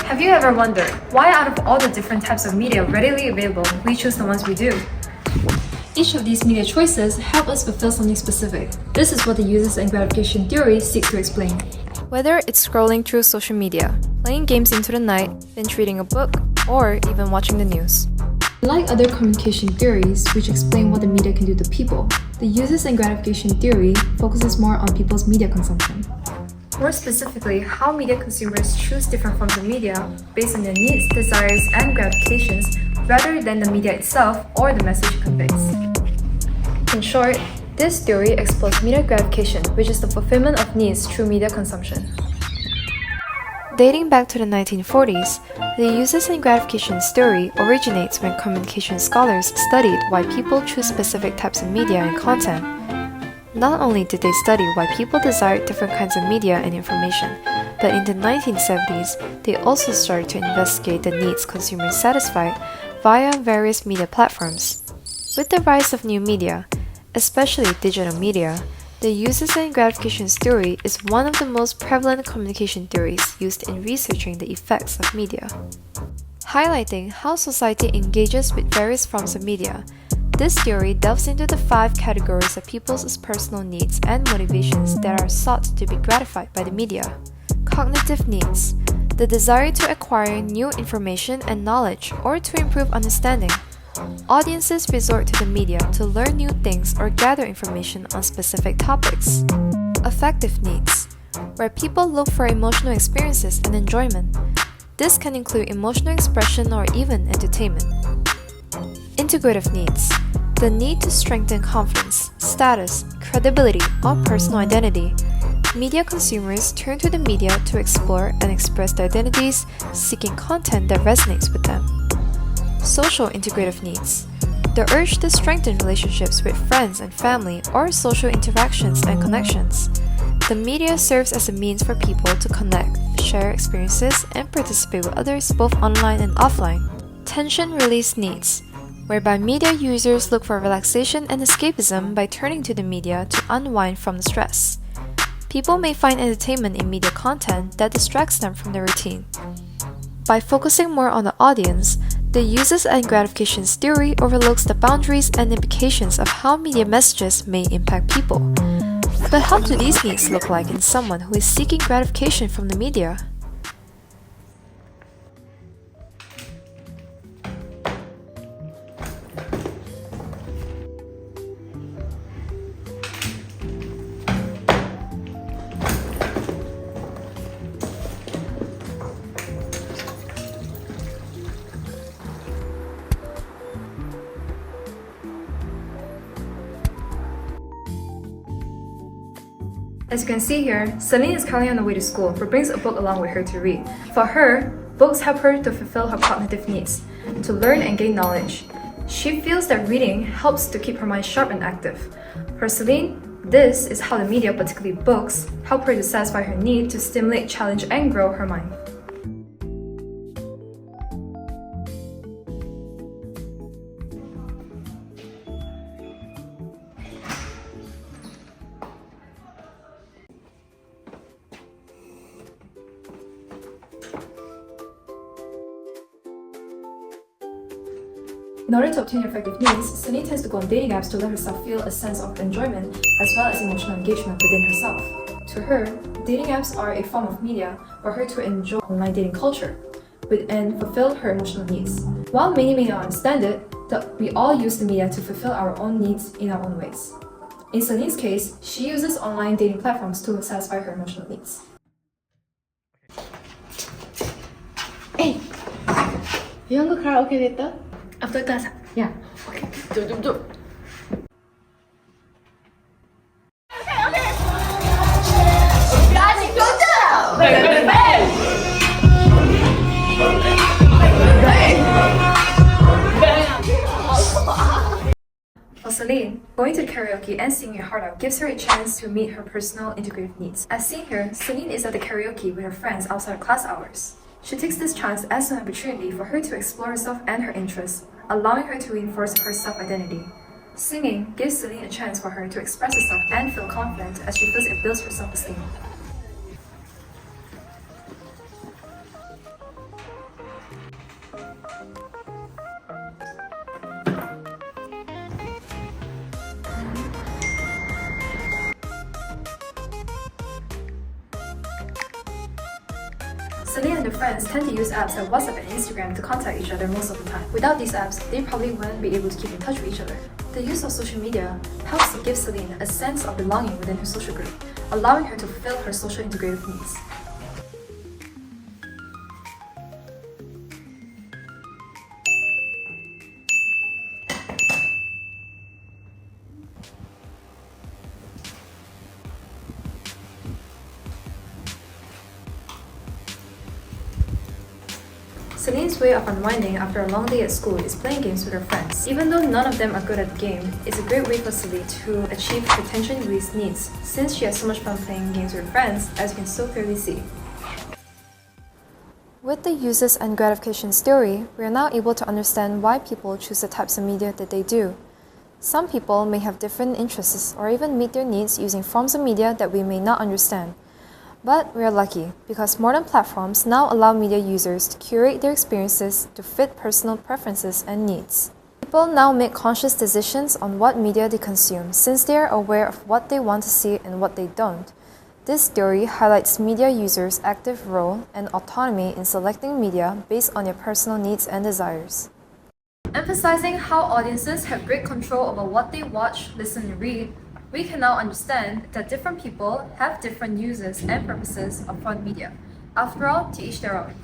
Have you ever wondered why out of all the different types of media readily available, we choose the ones we do? Each of these media choices help us fulfill something specific. This is what the uses and gratification theory seeks to explain. Whether it's scrolling through social media, playing games into the night, binge reading a book, or even watching the news. Like other communication theories, which explain what the media can do to people, the uses and gratification theory focuses more on people's media consumption. More specifically, how media consumers choose different forms of media based on their needs, desires, and gratifications rather than the media itself or the message it conveys. In short, this theory explores media gratification, which is the fulfillment of needs through media consumption. Dating back to the 1940s, the uses and gratifications theory originates when communication scholars studied why people choose specific types of media and content. Not only did they study why people desired different kinds of media and information, but in the 1970s, they also started to investigate the needs consumers satisfied via various media platforms. With the rise of new media, especially digital media, the uses and gratifications theory is one of the most prevalent communication theories used in researching the effects of media. Highlighting how society engages with various forms of media, this theory delves into the 5 categories of people's personal needs and motivations that are sought to be gratified by the media. Cognitive needs, the desire to acquire new information and knowledge or to improve understanding. Audiences resort to the media to learn new things or gather information on specific topics. Affective needs, where people look for emotional experiences and enjoyment. This can include emotional expression or even entertainment. Integrative needs, the need to strengthen confidence, status, credibility, or personal identity. Media consumers turn to the media to explore and express their identities, seeking content that resonates with them. Social integrative needs, the urge to strengthen relationships with friends and family or social interactions and connections. The media serves as a means for people to connect, share experiences, and participate with others both online and offline. Tension release needs, whereby media users look for relaxation and escapism by turning to the media to unwind from the stress. People may find entertainment in media content that distracts them from their routine. By focusing more on the audience, the uses and gratifications theory overlooks the boundaries and implications of how media messages may impact people. But how do these needs look like in someone who is seeking gratification from the media? As you can see here, Celine is currently on the way to school but brings a book along with her to read. For her, books help her to fulfill her cognitive needs, to learn and gain knowledge. She feels that reading helps to keep her mind sharp and active. For Celine, this is how the media, particularly books, help her to satisfy her need to stimulate, challenge, and grow her mind. In order to obtain effective needs, Celine tends to go on dating apps to let herself feel a sense of enjoyment as well as emotional engagement within herself. To her, dating apps are a form of media for her to enjoy online dating culture and fulfill her emotional needs. While many may not understand it, we all use the media to fulfill our own needs in our own ways. In Celine's case, she uses online dating platforms to satisfy her emotional needs. Hey! 이런 거 karaoke 됐다? After class, yeah. Okay. 좀. For Celine, going to the karaoke and singing her heart out gives her a chance to meet her personal integrative needs. As seen here, Celine is at the karaoke with her friends outside of class hours. She takes this chance as an opportunity for her to explore herself and her interests, allowing her to reinforce her self-identity. Singing gives Celine a chance for her to express herself and feel confident as she feels it builds her self-esteem. Celine and her friends tend to use apps like WhatsApp and Instagram to contact each other most of the time. Without these apps, they probably wouldn't be able to keep in touch with each other. The use of social media helps to give Celine a sense of belonging within her social group, allowing her to fulfill her social integrative needs. Celine's way of unwinding after a long day at school is playing games with her friends. Even though none of them are good at the game, it's a great way for Celine to achieve her tension release needs, since she has so much fun playing games with her friends, as you can so clearly see. With the uses and gratifications theory, we are now able to understand why people choose the types of media that they do. Some people may have different interests or even meet their needs using forms of media that we may not understand. But we are lucky because modern platforms now allow media users to curate their experiences to fit personal preferences and needs. People now make conscious decisions on what media they consume since they are aware of what they want to see and what they don't. This theory highlights media users' active role and autonomy in selecting media based on their personal needs and desires. Emphasizing how audiences have great control over what they watch, listen, and read, we can now understand that different people have different uses and purposes of fun media. After all, to each their own.